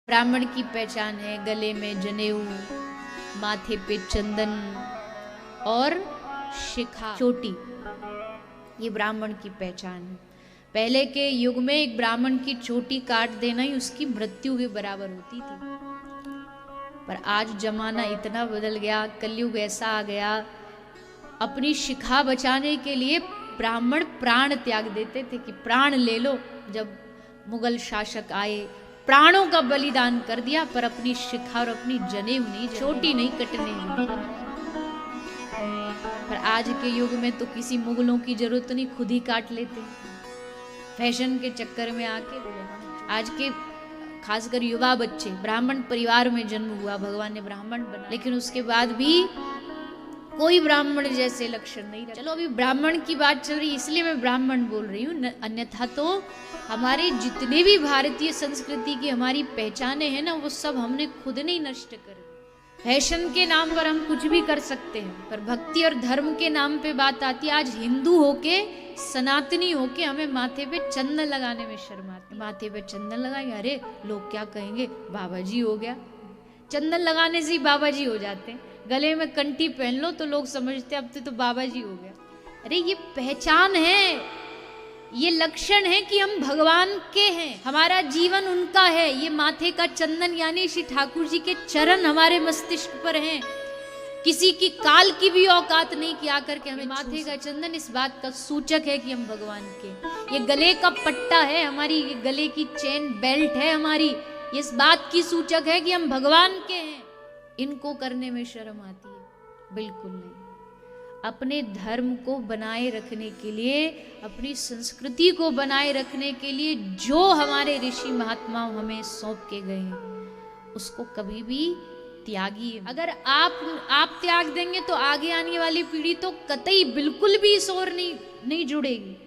ब्राह्मण की पहचान है गले में जनेऊ, माथे पे चंदन और शिखा चोटी। ये ब्राह्मण की पहचान है। पहले के युग में एक ब्राह्मण की चोटी काट देना ही उसकी मृत्यु के बराबर होती थी। पर आज जमाना इतना बदल गया, कलयुग ऐसा आ गया, अपनी शिखा बचाने के लिए ब्राह्मण प्राण त्याग देते थे कि प्राण ले लो। जब मुगल शासक आए, प्राणों का बलिदान कर दिया, पर अपनी शिखा और अपनी जनेऊ नहीं, चोटी नहीं कटने दी। पर आज के युग में तो किसी मुगलों की जरूरत नहीं, खुद ही काट लेते। फैशन के चक्कर में आके आज के खासकर युवा बच्चे, ब्राह्मण परिवार में जन्म हुआ, भगवान ने ब्राह्मण बना, लेकिन उसके बाद भी कोई ब्राह्मण जैसे लक्षण नहीं रहा। चलो अभी ब्राह्मण की बात चल रही, इसलिए मैं ब्राह्मण बोल रही हूँ, अन्यथा तो हमारे जितने भी भारतीय संस्कृति की हमारी पहचाने हैं ना, वो सब हमने खुद नहीं नष्ट कर दी। फैशन के नाम पर हम कुछ भी कर सकते हैं, पर भक्ति और धर्म के नाम पे बात आती है। आज हिंदू होके, सनातनी होके हमें माथे पे चंदन लगाने में शर्म आती है। माथे पे चंदन लगाएंगे, अरे लोग क्या कहेंगे, बाबा जी हो गया। चंदन लगाने से ही बाबा जी हो जाते हैं। गले में कंठी पहन लो तो लोग समझते अब तो बाबा जी हो गया। अरे ये पहचान है, ये लक्षण है कि हम भगवान के हैं, हमारा जीवन उनका है। ये माथे का चंदन यानी श्री ठाकुर जी के चरण हमारे मस्तिष्क पर हैं। किसी की काल की भी औकात नहीं कि आकर के हमें माथे का चंदन इस बात का सूचक है कि हम भगवान के। ये गले का पट्टा है हमारी, ये गले की चेन बेल्ट है हमारी, ये इस बात की सूचक है कि हम भगवान के हैं। इनको करने में शर्म आती है? बिल्कुल नहीं। अपने धर्म को बनाए रखने के लिए, अपनी संस्कृति को बनाए रखने के लिए जो हमारे ऋषि महात्मा हमें सौंप के गए हैं, उसको कभी भी त्यागिए। अगर आप त्याग देंगे तो आगे आने वाली पीढ़ी तो कतई बिल्कुल भी इस ओर नहीं जुड़ेगी।